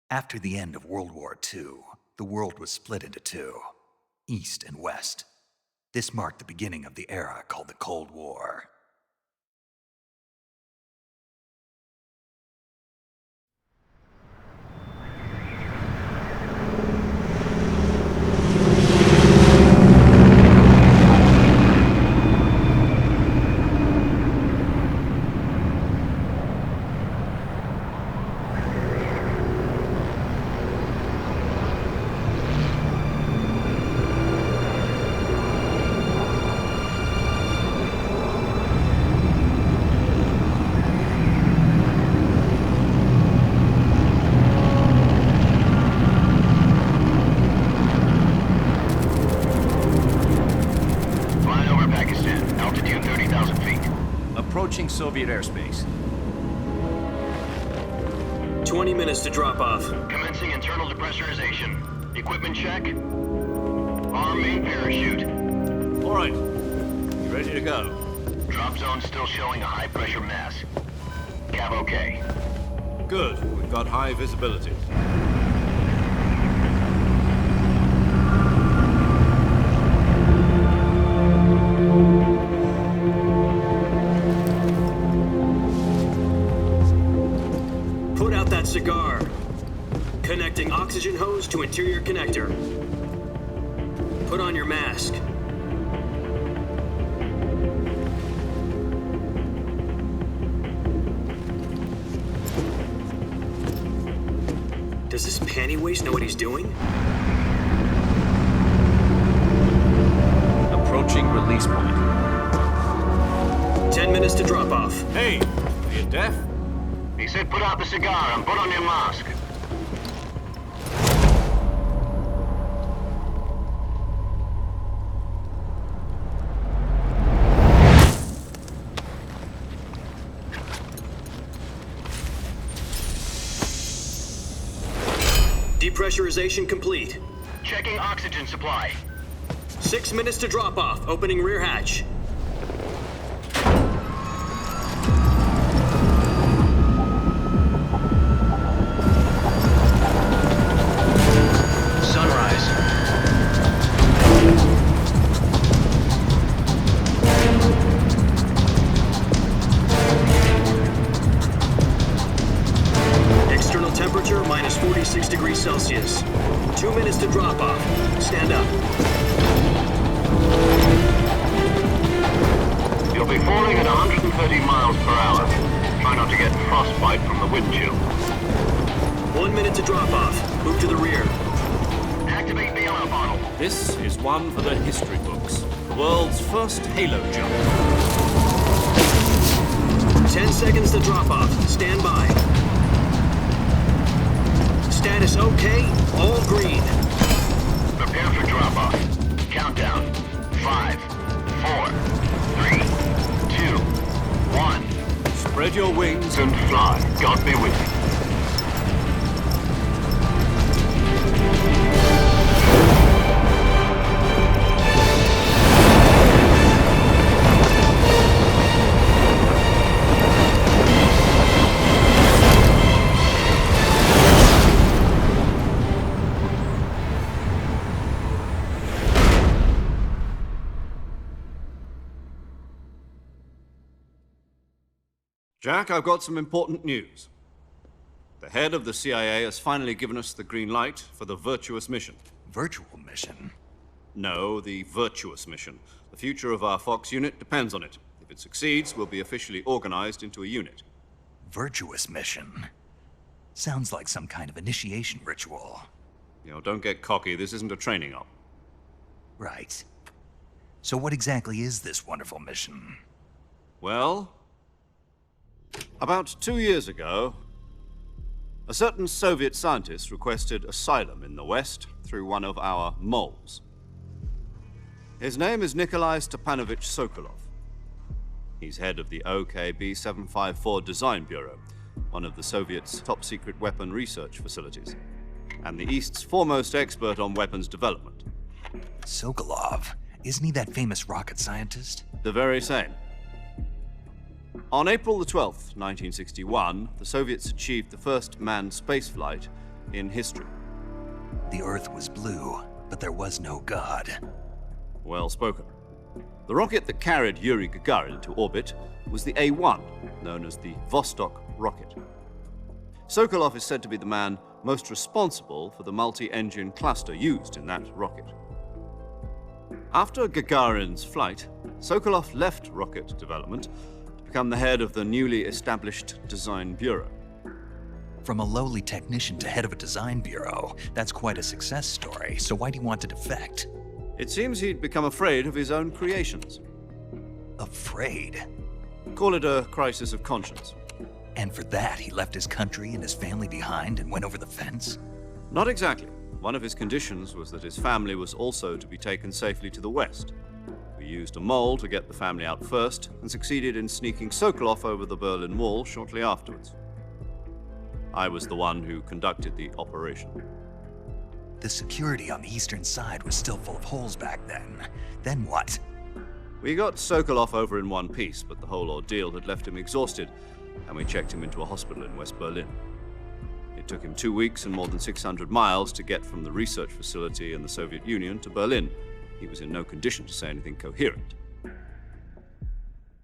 After the end of World War II, the world was split into two, East and West. This marked the beginning of the era called the Cold War. Approaching Soviet airspace. 20 minutes to drop off. Commencing internal depressurization. Equipment check. Arm main parachute. All right. You ready to go? Drop zone still showing a high pressure mass. Cav okay. Good. We've got high visibility. Put out that cigar. Connecting oxygen hose to interior connector. Put on your mask. Does this panty waste know what he's doing? Approaching release point. 10 minutes to drop off. Hey, are you deaf? He said put out the cigar and put on your mask. Depressurization complete. Checking oxygen supply. 6 minutes to drop off. Opening rear hatch. Sunrise. External temperature minus 46 degrees Celsius. 2 minutes to drop off. Stand up. You'll be falling at 130 miles per hour. Try not to get frostbite from the wind chill. 1 minute to drop off. Move to the rear. Activate the alarm bottle. This is one for the history books. The world's first halo jump. 10 seconds to drop off. Stand by. Status okay. All green. Prepare for drop-off. Countdown. 5, 4, 3, 2, 1. Spread your wings And fly. God be with you. Jack, I've got some important news. The head of the CIA has finally given us the green light for the virtuous mission. Virtual mission? No, the virtuous mission. The future of our Fox unit depends on it. If it succeeds, we'll be officially organized into a unit. Virtuous mission? Sounds like some kind of initiation ritual. You know, don't get cocky. This isn't a training op. Right. So what exactly is this wonderful mission? Well, about 2 years ago, a certain Soviet scientist requested asylum in the West through one of our moles. His name is Nikolai Stepanovich Sokolov. He's head of the OKB-754 Design Bureau, one of the Soviets' top-secret weapon research facilities, and the East's foremost expert on weapons development. Sokolov? Isn't he that famous rocket scientist? The very same. On April the 12th, 1961, the Soviets achieved the first manned spaceflight in history. The Earth was blue, but there was no God. Well spoken. The rocket that carried Yuri Gagarin into orbit was the A-1, known as the Vostok rocket. Sokolov is said to be the man most responsible for the multi-engine cluster used in that rocket. After Gagarin's flight, Sokolov left rocket development to become the head of the newly established design bureau. From a lowly technician to head of a design bureau, that's quite a success story, so why do you want to defect? It seems he'd become afraid of his own creations. Afraid? Call it a crisis of conscience. And for that, he left his country and his family behind and went over the fence? Not exactly. One of his conditions was that his family was also to be taken safely to the west. We used a mole to get the family out first and succeeded in sneaking Sokolov over the Berlin Wall shortly afterwards. I was the one who conducted the operation. The security on the eastern side was still full of holes back then. Then what? We got Sokolov over in one piece, but the whole ordeal had left him exhausted, and we checked him into a hospital in West Berlin. It took him 2 weeks and more than 600 miles to get from the research facility in the Soviet Union to Berlin. He was in no condition to say anything coherent.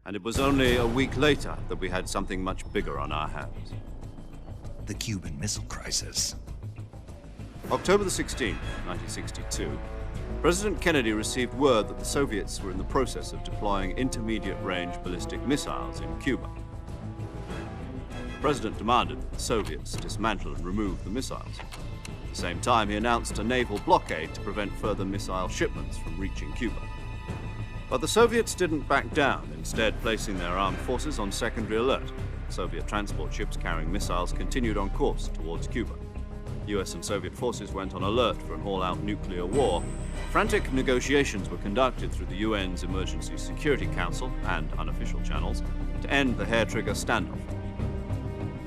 And it was only a week later that we had something much bigger on our hands. The Cuban Missile Crisis. October the 16th, 1962, President Kennedy received word that the Soviets were in the process of deploying intermediate-range ballistic missiles in Cuba. The President demanded that the Soviets dismantle and remove the missiles. At the same time, he announced a naval blockade to prevent further missile shipments from reaching Cuba. But the Soviets didn't back down, instead placing their armed forces on secondary alert. Soviet transport ships carrying missiles continued on course towards Cuba. US and Soviet forces went on alert for an all-out nuclear war. Frantic negotiations were conducted through the UN's Emergency Security Council and unofficial channels to end the hair-trigger standoff.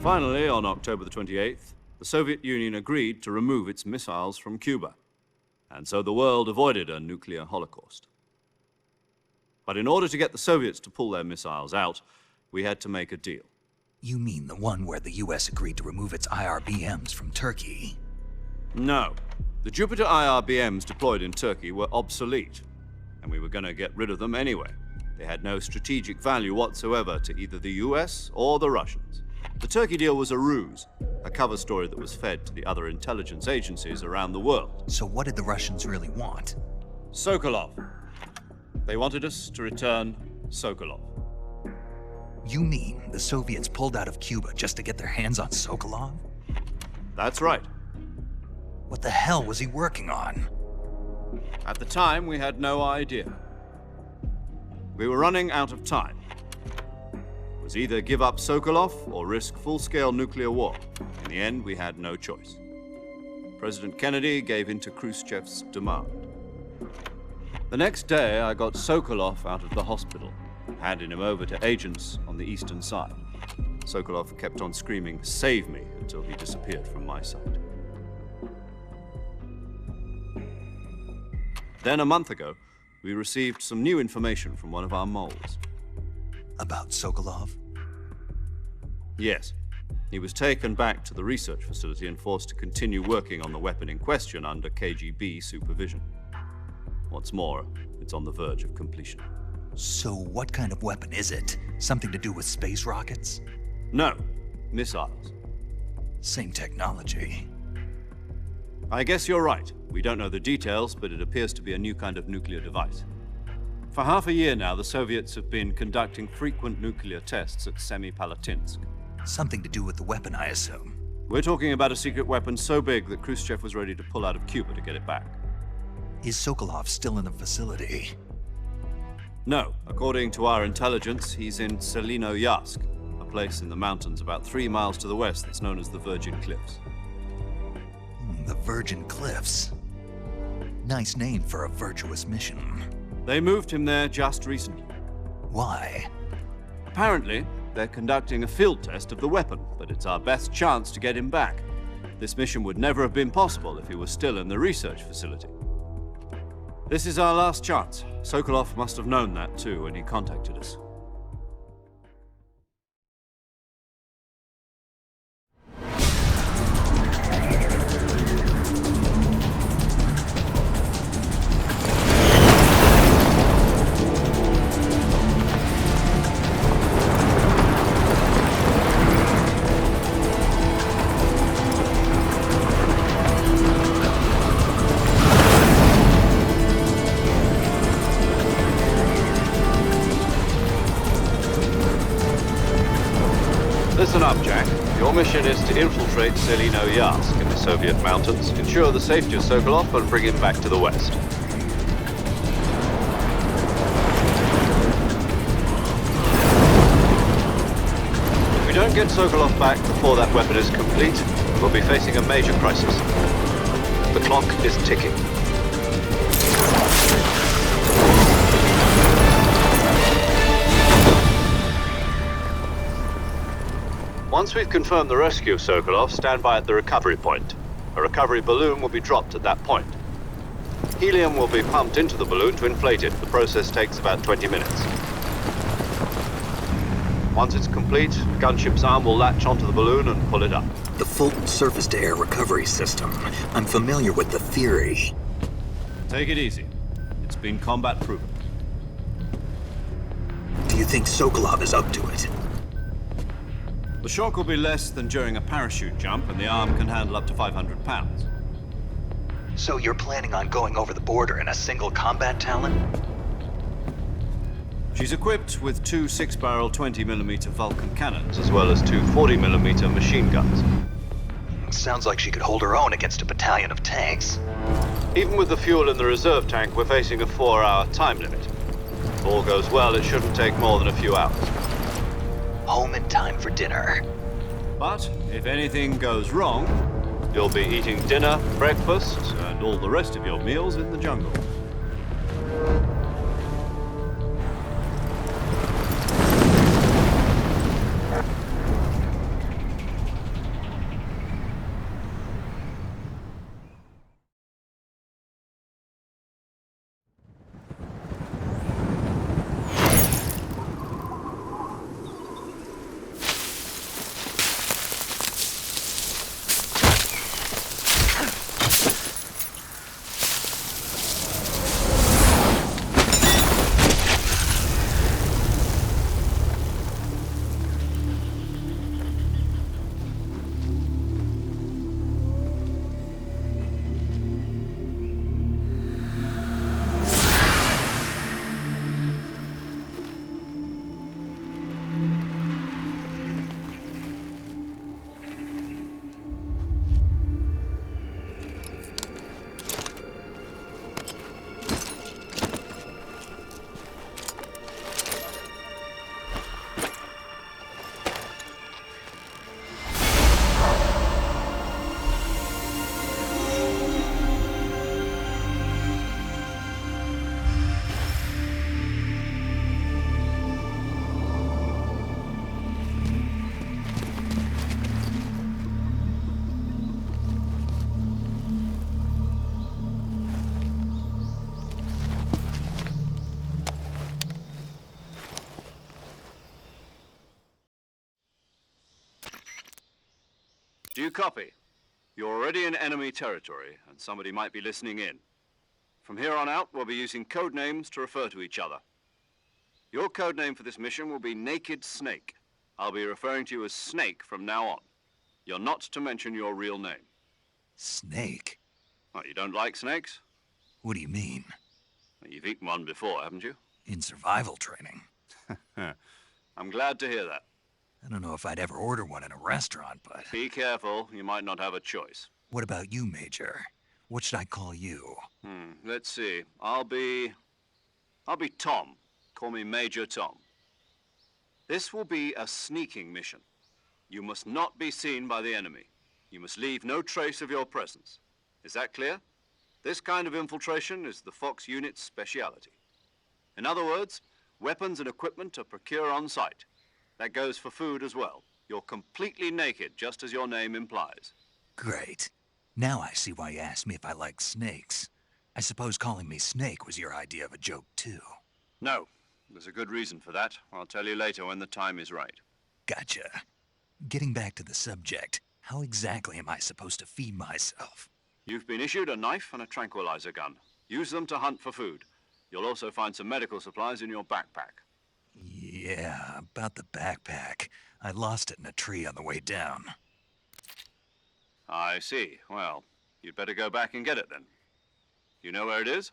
Finally, on October the 28th, the Soviet Union agreed to remove its missiles from Cuba. And so the world avoided a nuclear holocaust. But in order to get the Soviets to pull their missiles out, we had to make a deal. You mean the one where the US agreed to remove its IRBMs from Turkey? No. The Jupiter IRBMs deployed in Turkey were obsolete, and we were going to get rid of them anyway. They had no strategic value whatsoever to either the US or the Russians. The Turkey deal was a ruse, a cover story that was fed to the other intelligence agencies around the world. So what did the Russians really want? Sokolov. They wanted us to return Sokolov. You mean the Soviets pulled out of Cuba just to get their hands on Sokolov? That's right. What the hell was he working on? At the time, we had no idea. We were running out of time. It was either give up Sokolov or risk full-scale nuclear war. In the end, we had no choice. President Kennedy gave in to Khrushchev's demand. The next day, I got Sokolov out of the hospital, handing him over to agents on the eastern side. Sokolov kept on screaming, "Save me," until he disappeared from my sight. Then a month ago, we received some new information from one of our moles. About Sokolov? Yes. He was taken back to the research facility and forced to continue working on the weapon in question under KGB supervision. What's more, it's on the verge of completion. So what kind of weapon is it? Something to do with space rockets? No, missiles. Same technology. I guess you're right. We don't know the details, but it appears to be a new kind of nuclear device. For half a year now, the Soviets have been conducting frequent nuclear tests at Semipalatinsk. Something to do with the weapon, I assume. We're talking about a secret weapon so big that Khrushchev was ready to pull out of Cuba to get it back. Is Sokolov still in the facility? No. According to our intelligence, he's in Selinoyarsk, a place in the mountains about 3 miles to the west that's known as the Virgin Cliffs. The Virgin Cliffs. Nice name for a virtuous mission. They moved him there just recently. Why? Apparently, they're conducting a field test of the weapon, but it's our best chance to get him back. This mission would never have been possible if he was still in the research facility. This is our last chance. Sokolov must have known that too when he contacted us. listen up, Jack. Your mission is to infiltrate Selino-Yarsk in the Soviet mountains, ensure the safety of Sokolov, and bring him back to the West. If we don't get Sokolov back before that weapon is complete, we'll be facing a major crisis. The clock is ticking. Once we've confirmed the rescue of Sokolov, stand by at the recovery point. A recovery balloon will be dropped at that point. Helium will be pumped into the balloon to inflate it. The process takes about 20 minutes. Once it's complete, the gunship's arm will latch onto the balloon and pull it up. The Fulton surface-to-air recovery system. I'm familiar with the theory. Take it easy. It's been combat proven. Do you think Sokolov is up to it? The shock will be less than during a parachute jump, and the arm can handle up to 500 pounds. So you're planning on going over the border in a single combat Talon? She's equipped with two 6-barrel 20mm Vulcan cannons, as well as two 40mm machine guns. Sounds like she could hold her own against a battalion of tanks. Even with the fuel in the reserve tank, we're facing a 4-hour time limit. If all goes well, it shouldn't take more than a few hours. Home in time for dinner. But if anything goes wrong, you'll be eating dinner, breakfast, and all the rest of your meals in the jungle. Do you copy? You're already in enemy territory, and somebody might be listening in. From here on out, we'll be using code names to refer to each other. Your code name for this mission will be Naked Snake. I'll be referring to you as Snake from now on. You're not to mention your real name. Snake? What, you don't like snakes? What do you mean? Well, you've eaten one before, haven't you? In survival training. I'm glad to hear that. I don't know if I'd ever order one in a restaurant, but... Be careful, you might not have a choice. What about you, Major? What should I call you? Let's see. I'll be Tom. Call me Major Tom. This will be a sneaking mission. You must not be seen by the enemy. You must leave no trace of your presence. Is that clear? This kind of infiltration is the Fox unit's speciality. In other words, weapons and equipment are procured on site. That goes for food as well. You're completely naked, just as your name implies. Great. Now I see why you asked me if I like snakes. I suppose calling me Snake was your idea of a joke, too. No, there's a good reason for that. I'll tell you later when the time is right. Gotcha. Getting back to the subject, how exactly am I supposed to feed myself? You've been issued a knife and a tranquilizer gun. Use them to hunt for food. You'll also find some medical supplies in your backpack. Yeah, about the backpack. I lost it in a tree on the way down. I see. Well, you'd better go back and get it then. You know where it is?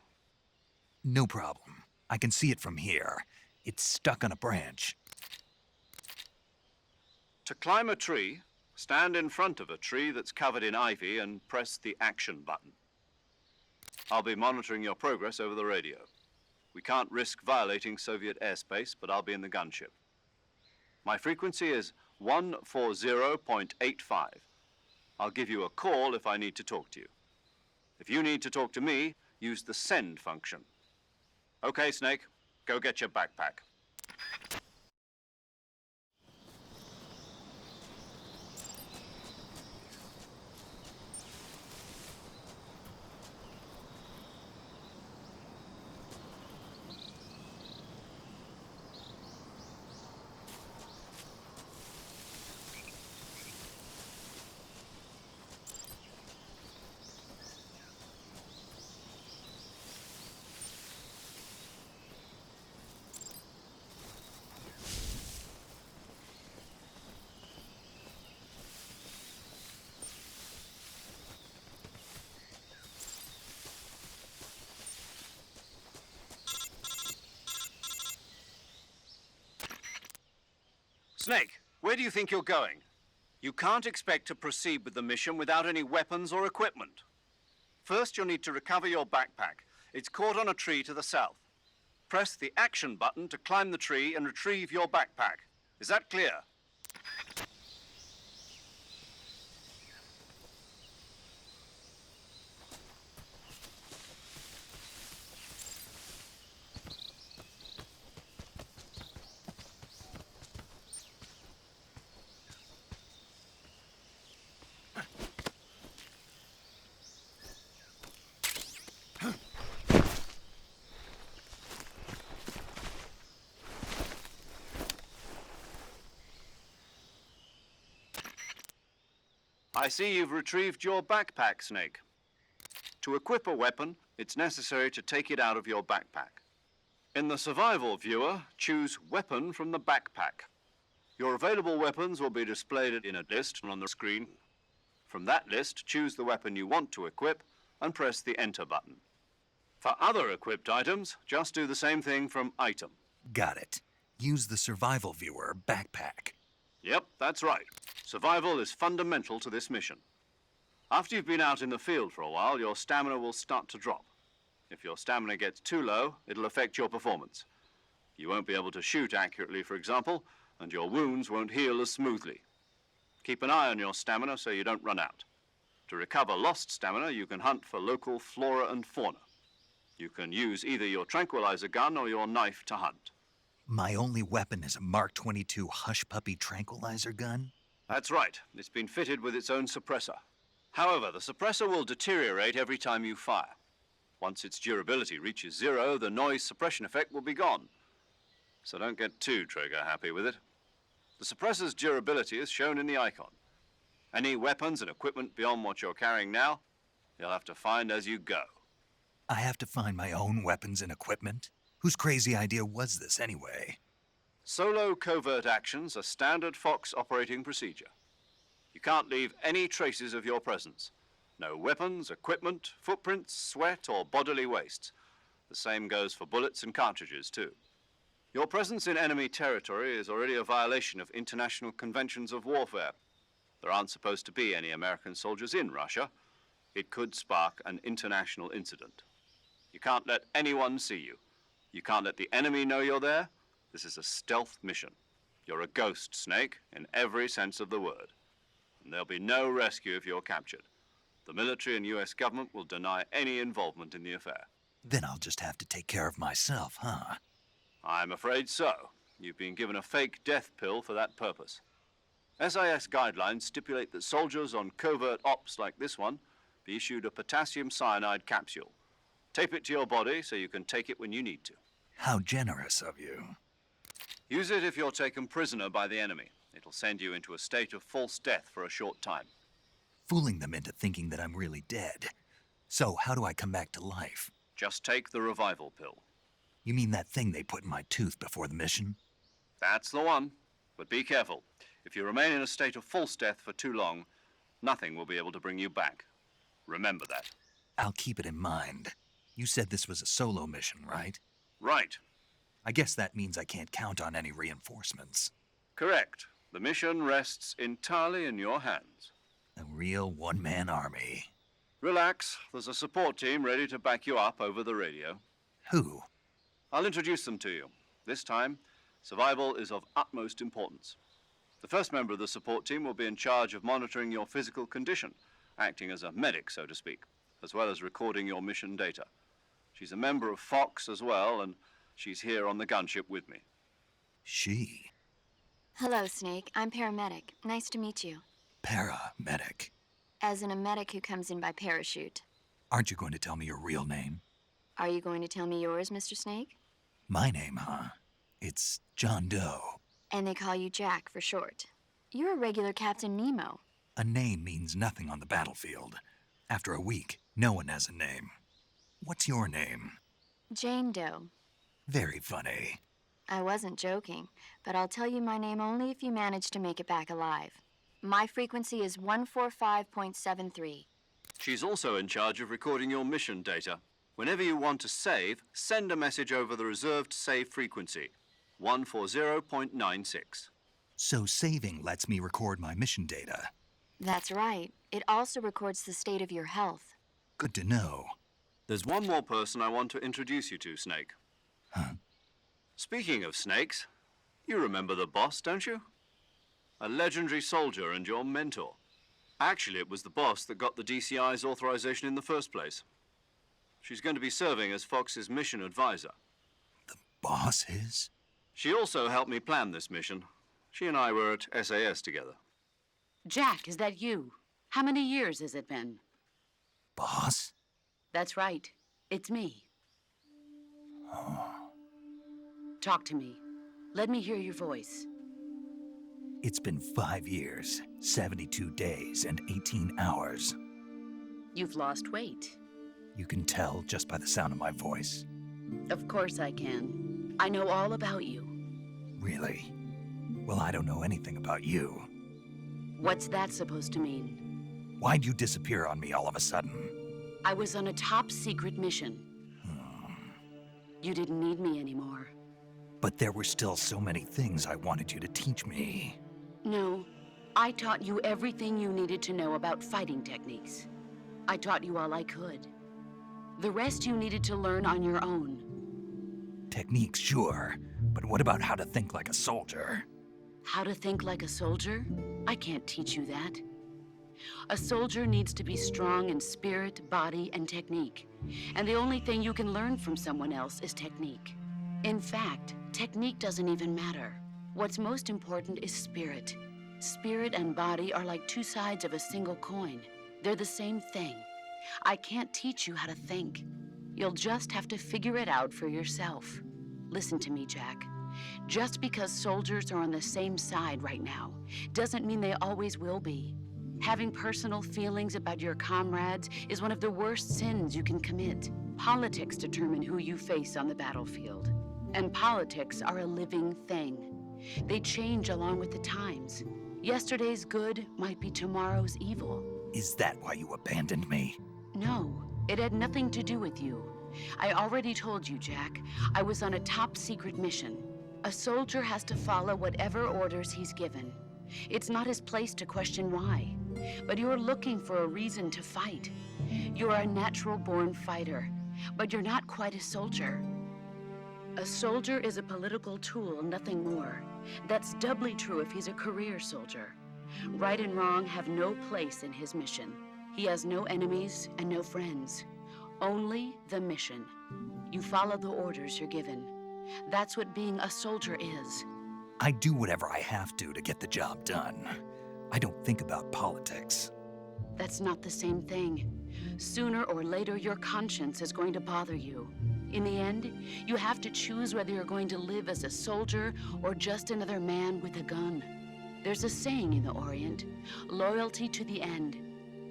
No problem. I can see it from here. It's stuck on a branch. To climb a tree, stand in front of a tree that's covered in ivy and press the action button. I'll be monitoring your progress over the radio. We can't risk violating Soviet airspace, but I'll be in the gunship. My frequency is 140.85. I'll give you a call if I need to talk to you. If you need to talk to me, use the send function. Okay, Snake, go get your backpack. Snake, where do you think you're going? You can't expect to proceed with the mission without any weapons or equipment. First, you'll need to recover your backpack. It's caught on a tree to the south. Press the action button to climb the tree and retrieve your backpack. Is that clear? I see you've retrieved your backpack, Snake. To equip a weapon, it's necessary to take it out of your backpack. In the survival viewer, choose Weapon from the backpack. Your available weapons will be displayed in a list on the screen. From that list, choose the weapon you want to equip and press the Enter button. For other equipped items, just do the same thing from Item. Got it. Use the survival viewer backpack. Yep, that's right. Survival is fundamental to this mission. After you've been out in the field for a while, your stamina will start to drop. If your stamina gets too low, it'll affect your performance. You won't be able to shoot accurately, for example, and your wounds won't heal as smoothly. Keep an eye on your stamina so you don't run out. To recover lost stamina, you can hunt for local flora and fauna. You can use either your tranquilizer gun or your knife to hunt. My only weapon is a Mark 22 Hush Puppy tranquilizer gun? That's right. It's been fitted with its own suppressor. However, the suppressor will deteriorate every time you fire. Once its durability reaches 0, the noise suppression effect will be gone. So don't get too trigger happy with it. The suppressor's durability is shown in the icon. Any weapons and equipment beyond what you're carrying now, you'll have to find as you go. I have to find my own weapons and equipment? Whose crazy idea was this anyway? Solo covert actions are standard Fox operating procedure. You can't leave any traces of your presence. No weapons, equipment, footprints, sweat, or bodily waste. The same goes for bullets and cartridges, too. Your presence in enemy territory is already a violation of international conventions of warfare. There aren't supposed to be any American soldiers in Russia. It could spark an international incident. You can't let anyone see you. You can't let the enemy know you're there. This is a stealth mission. You're a ghost, Snake, in every sense of the word. And there'll be no rescue if you're captured. The military and US government will deny any involvement in the affair. Then I'll just have to take care of myself, huh? I'm afraid so. You've been given a fake death pill for that purpose. SIS guidelines stipulate that soldiers on covert ops like this one be issued a potassium cyanide capsule. Tape it to your body so you can take it when you need to. How generous of you. Use it if you're taken prisoner by the enemy. It'll send you into a state of false death for a short time. Fooling them into thinking that I'm really dead. So how do I come back to life? Just take the revival pill. You mean that thing they put in my tooth before the mission? That's the one. But be careful. If you remain in a state of false death for too long, nothing will be able to bring you back. Remember that. I'll keep it in mind. You said this was a solo mission, right? Right. I guess that means I can't count on any reinforcements. Correct. The mission rests entirely in your hands. A real one-man army. Relax, there's a support team ready to back you up over the radio. Who? I'll introduce them to you. This time, survival is of utmost importance. The first member of the support team will be in charge of monitoring your physical condition, acting as a medic, so to speak, as well as recording your mission data. She's a member of Fox as well, and she's here on the gunship with me. She. Hello, Snake. I'm paramedic. Nice to meet you. Paramedic. As in a medic who comes in by parachute. Aren't you going to tell me your real name? Are you going to tell me yours, Mr. Snake? My name, huh? It's John Doe. And they call you Jack for short. You're a regular Captain Nemo. A name means nothing on the battlefield. After a week, no one has a name. What's your name? Jane Doe. Very funny. I wasn't joking, but I'll tell you my name only if you manage to make it back alive. My frequency is 145.73. She's also in charge of recording your mission data. Whenever you want to save, send a message over the reserved save frequency, 140.96. So saving lets me record my mission data. That's right. It also records the state of your health. Good to know. There's one more person I want to introduce you to, Snake. Huh? Speaking of snakes, you remember the boss, don't you? A legendary soldier and your mentor. Actually, it was the boss that got the DCI's authorization in the first place. She's going to be serving as Fox's mission advisor. The boss is? She also helped me plan this mission. She and I were at SAS together. Jack, is that you? How many years has it been? Boss? That's right. It's me. Oh. Talk to me. Let me hear your voice. It's been 5 years, 72 days, and 18 hours. You've lost weight. You can tell just by the sound of my voice. Of course I can. I know all about you. Really? Well, I don't know anything about you. What's that supposed to mean? Why'd you disappear on me all of a sudden? I was on a top secret mission. You didn't need me anymore. But there were still so many things I wanted you to teach me. No, I taught you everything you needed to know about fighting techniques. I taught you all I could. The rest you needed to learn on your own. Techniques, sure. But what about how to think like a soldier? How to think like a soldier? I can't teach you that. A soldier needs to be strong in spirit, body, and technique. And the only thing you can learn from someone else is technique. In fact, technique doesn't even matter. What's most important is spirit. Spirit and body are like two sides of a single coin. They're the same thing. I can't teach you how to think. You'll just have to figure it out for yourself. Listen to me, Jack. Just because soldiers are on the same side right now doesn't mean they always will be. Having personal feelings about your comrades is one of the worst sins you can commit. Politics determine who you face on the battlefield. And politics are a living thing. They change along with the times. Yesterday's good might be tomorrow's evil. Is that why you abandoned me? No, it had nothing to do with you. I already told you, Jack. I was on a top secret mission. A soldier has to follow whatever orders he's given. It's not his place to question why. But you're looking for a reason to fight. You're a natural-born fighter, but you're not quite a soldier. A soldier is a political tool, nothing more. That's doubly true if he's a career soldier. Right and wrong have no place in his mission. He has no enemies and no friends. Only the mission. You follow the orders you're given. That's what being a soldier is. I do whatever I have to get the job done. I don't think about politics. That's not the same thing. Sooner or later, your conscience is going to bother you. In the end, you have to choose whether you're going to live as a soldier or just another man with a gun. There's a saying in the Orient, loyalty to the end.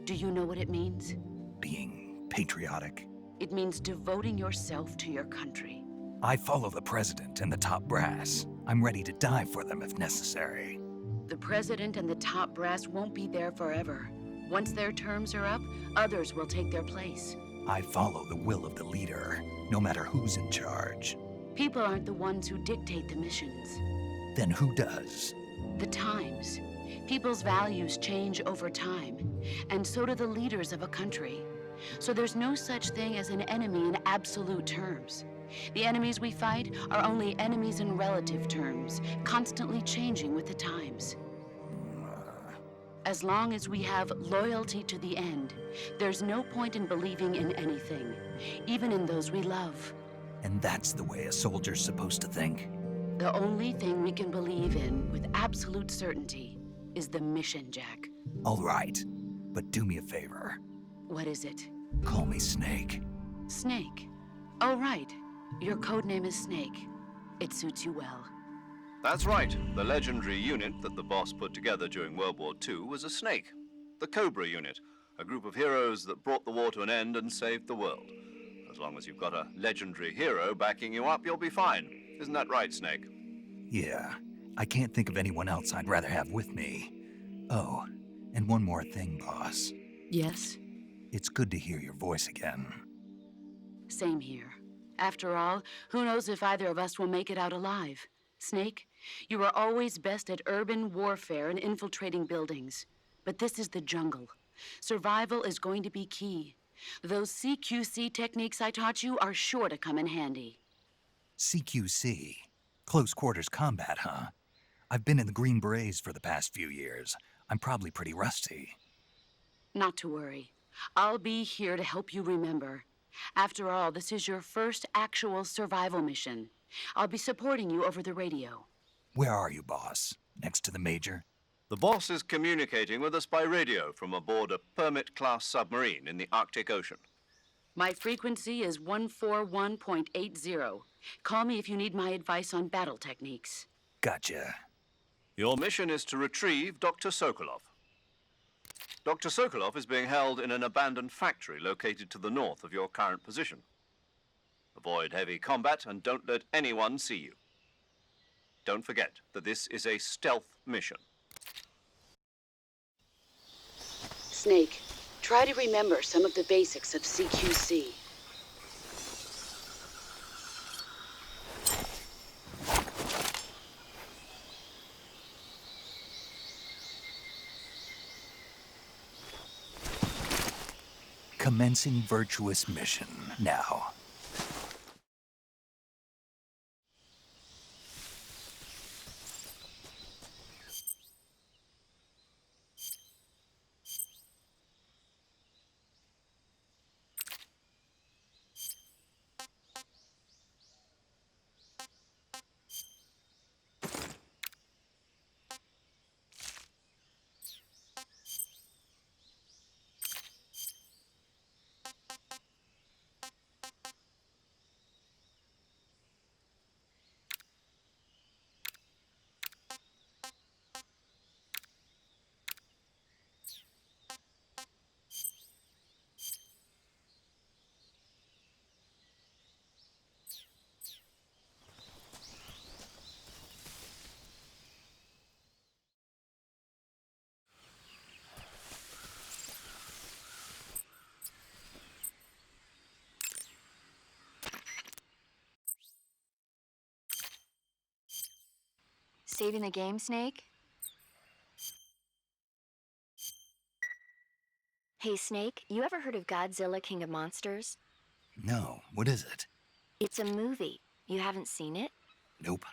Do you know what it means? Being patriotic. It means devoting yourself to your country. I follow the president and the top brass. I'm ready to die for them if necessary. The president and the top brass won't be there forever. Once their terms are up, others will take their place. I follow the will of the leader, no matter who's in charge. People aren't the ones who dictate the missions. Then who does? The times. People's values change over time, and so do the leaders of a country. So there's no such thing as an enemy in absolute terms. The enemies we fight are only enemies in relative terms, constantly changing with the times. As long as we have loyalty to the end, there's no point in believing in anything, even in those we love. And that's the way a soldier's supposed to think? The only thing we can believe in with absolute certainty is the mission, Jack. All right, but do me a favor. What is it? Call me Snake. Snake. Oh, right. Your codename is Snake. It suits you well. That's right. The legendary unit that the boss put together during World War II was a snake. The Cobra unit, a group of heroes that brought the war to an end and saved the world. As long as you've got a legendary hero backing you up, you'll be fine. Isn't that right, Snake? Yeah, I can't think of anyone else I'd rather have with me. Oh, and one more thing, boss. Yes? It's good to hear your voice again. Same here. After all, who knows if either of us will make it out alive? Snake, you are always best at urban warfare and infiltrating buildings. But this is the jungle. Survival is going to be key. Those CQC techniques I taught you are sure to come in handy. CQC? Close quarters combat, huh? I've been in the Green Berets for the past few years. I'm probably pretty rusty. Not to worry. I'll be here to help you remember. After all, this is your first actual survival mission. I'll be supporting you over the radio. Where are you, boss? Next to the Major? The boss is communicating with us by radio from aboard a Permit-class submarine in the Arctic Ocean. My frequency is 141.80. Call me if you need my advice on battle techniques. Gotcha. Your mission is to retrieve Dr. Sokolov. Dr. Sokolov is being held in an abandoned factory located to the north of your current position. Avoid heavy combat and don't let anyone see you. Don't forget that this is a stealth mission. Snake, try to remember some of the basics of CQC. Commencing virtuous mission now. Saving the game, Snake? Hey, Snake, you ever heard of Godzilla, King of Monsters? No, what is it? It's a movie. You haven't seen it? Nope.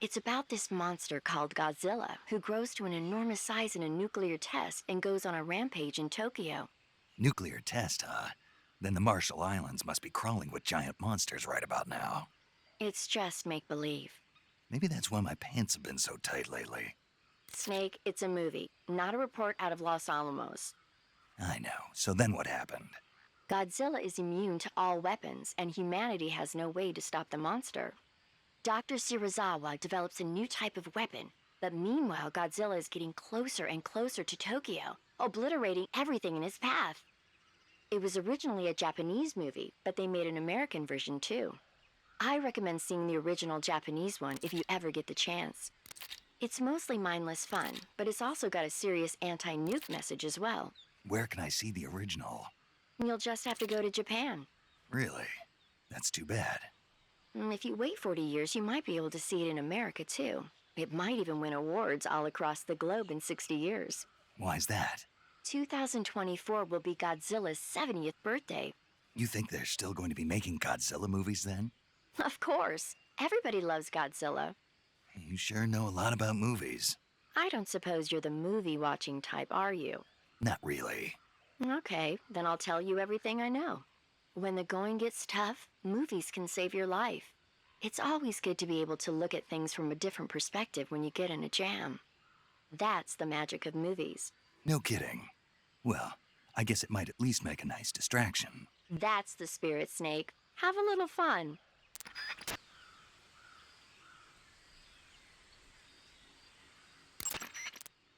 It's about this monster called Godzilla, who grows to an enormous size in a nuclear test and goes on a rampage in Tokyo. Nuclear test, huh? Then the Marshall Islands must be crawling with giant monsters right about now. It's just make-believe. Maybe that's why my pants have been so tight lately. Snake, it's a movie, not a report out of Los Alamos. I know. So then what happened? Godzilla is immune to all weapons, and humanity has no way to stop the monster. Dr. Shirazawa develops a new type of weapon, but meanwhile Godzilla is getting closer and closer to Tokyo, obliterating everything in his path. It was originally a Japanese movie, but they made an American version too. I recommend seeing the original Japanese one if you ever get the chance. It's mostly mindless fun, but it's also got a serious anti-nuke message as well. Where can I see the original? You'll just have to go to Japan. Really? That's too bad. If you wait 40 years, you might be able to see it in America too. It might even win awards all across the globe in 60 years. Why's that? 2024 will be Godzilla's 70th birthday. You think they're still going to be making Godzilla movies then? Of course. Everybody loves Godzilla. You sure know a lot about movies. I don't suppose you're the movie-watching type, are you? Not really. Okay, then I'll tell you everything I know. When the going gets tough, movies can save your life. It's always good to be able to look at things from a different perspective when you get in a jam. That's the magic of movies. No kidding. Well, I guess it might at least make a nice distraction. That's the spirit, Snake. Have a little fun.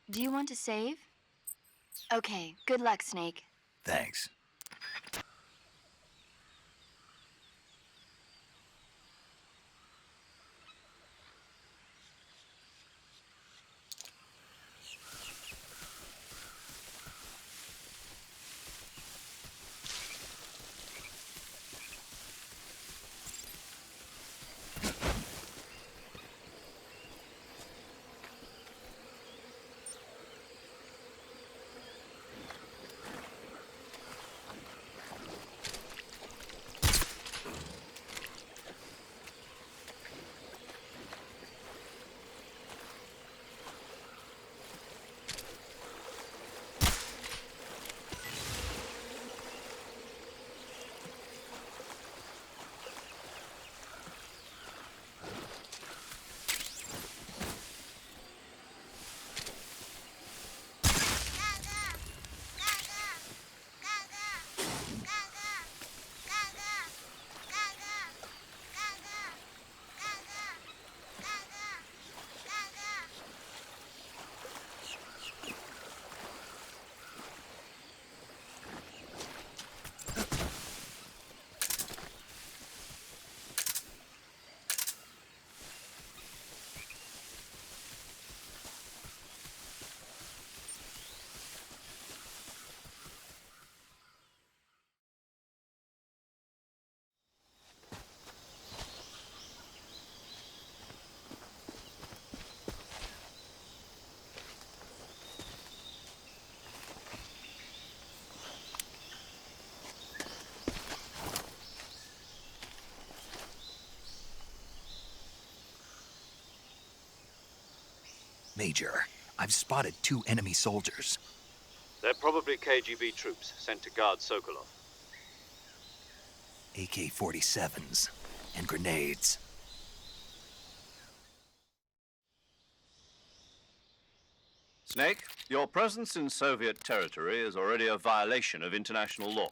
Do you want to save? Okay, good luck, Snake. Thanks. Major, I've spotted 2 enemy soldiers. They're probably KGB troops sent to guard Sokolov. AK-47s and grenades. Snake, your presence in Soviet territory is already a violation of international law.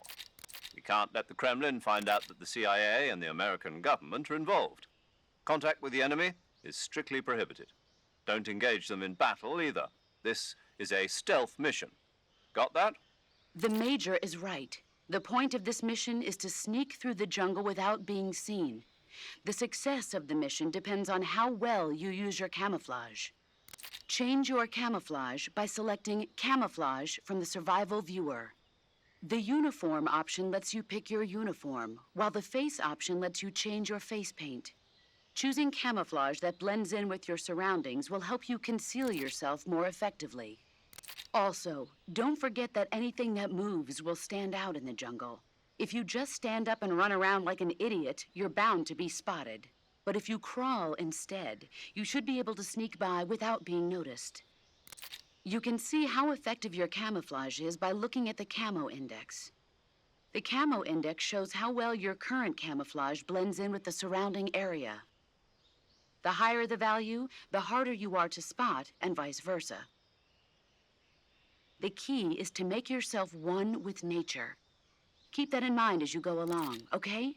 We can't let the Kremlin find out that the CIA and the American government are involved. Contact with the enemy is strictly prohibited. Don't engage them in battle either. This is a stealth mission. Got that? The Major is right. The point of this mission is to sneak through the jungle without being seen. The success of the mission depends on how well you use your camouflage. Change your camouflage by selecting Camouflage from the Survival Viewer. The Uniform option lets you pick your uniform, while the Face option lets you change your face paint. Choosing camouflage that blends in with your surroundings will help you conceal yourself more effectively. Also, don't forget that anything that moves will stand out in the jungle. If you just stand up and run around like an idiot, you're bound to be spotted. But if you crawl instead, you should be able to sneak by without being noticed. You can see how effective your camouflage is by looking at the Camo Index. The Camo Index shows how well your current camouflage blends in with the surrounding area. The higher the value, the harder you are to spot, and vice versa. The key is to make yourself one with nature. Keep that in mind as you go along, okay?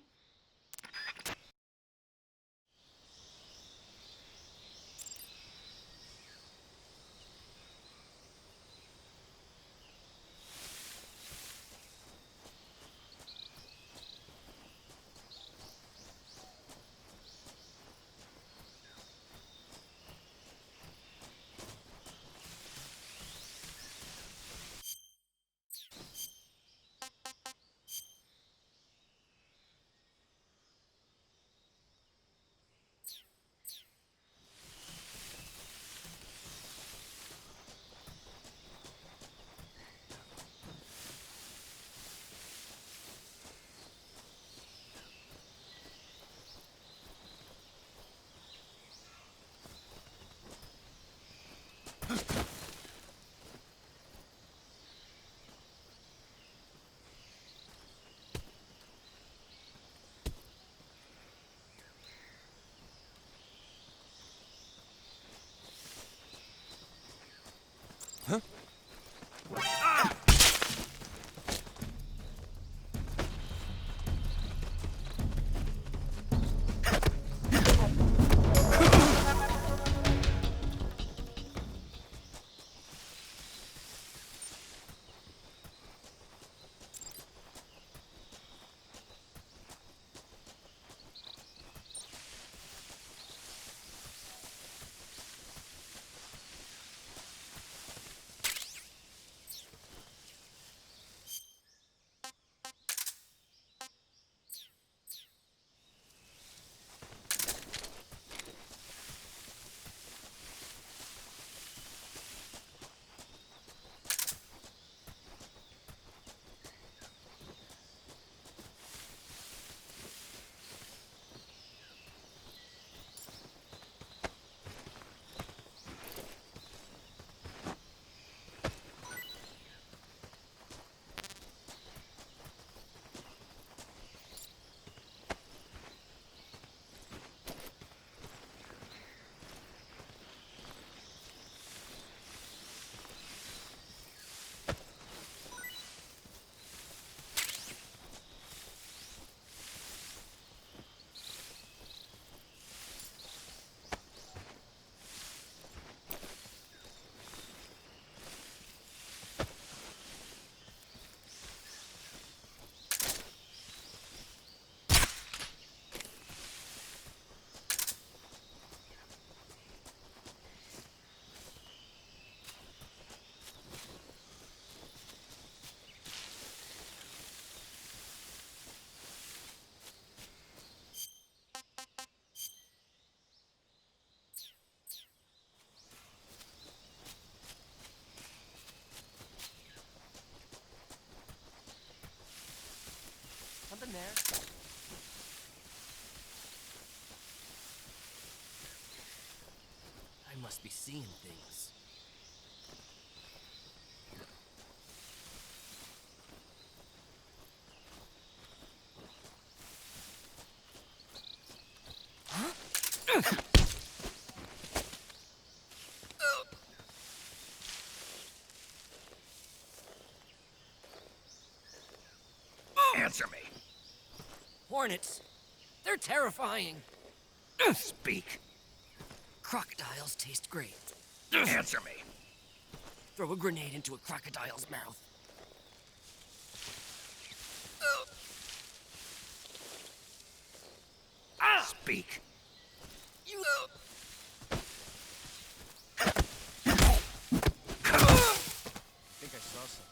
must be seeing things. Answer me. Hornets. They're terrifying. Speak. Crocodiles taste great. Answer me. Throw a grenade into a crocodile's mouth. Speak. You... I think I saw something.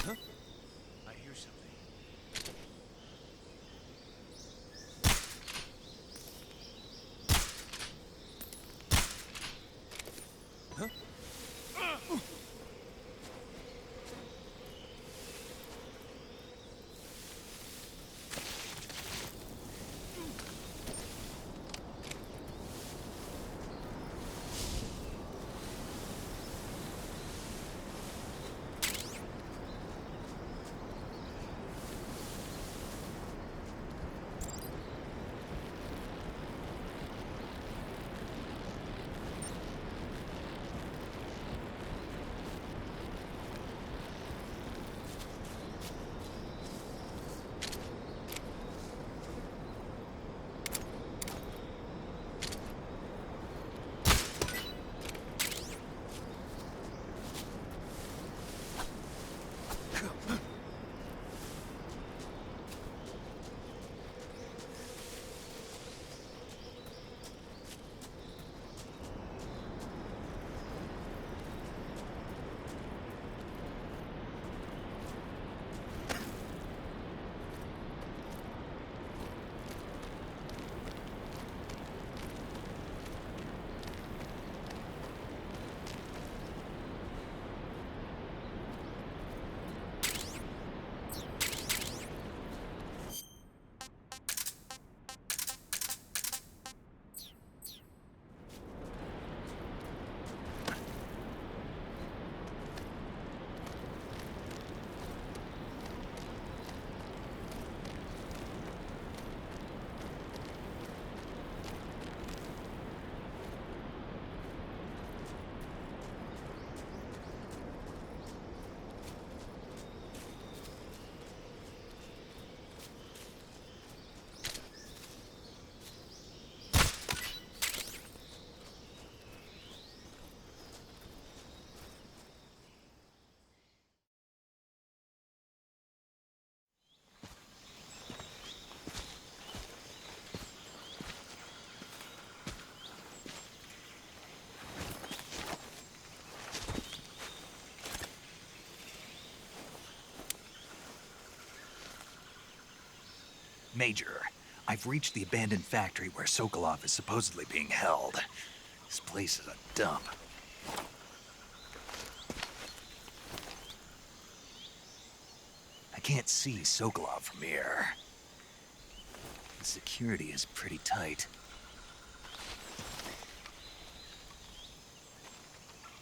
I hear something. Major, I've reached the abandoned factory where Sokolov is supposedly being held. This place is a dump. I can't see Sokolov from here. The security is pretty tight.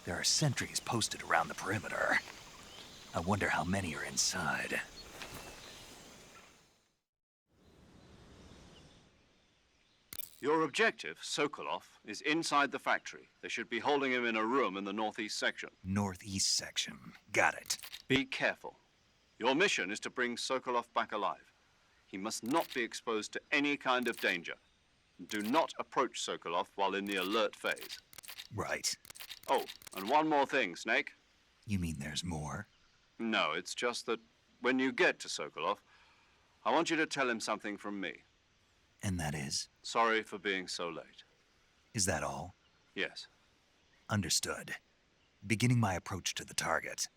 There are sentries posted around the perimeter. I wonder how many are inside. Your objective, Sokolov, is inside the factory. They should be holding him in a room in the northeast section. Northeast section. Got it. Be careful. Your mission is to bring Sokolov back alive. He must not be exposed to any kind of danger. Do not approach Sokolov while in the alert phase. Right. Oh, and one more thing, Snake. You mean there's more? No, it's just that when you get to Sokolov, I want you to tell him something from me. And that is? Sorry for being so late. Is that all? Yes. Understood. Beginning my approach to the target.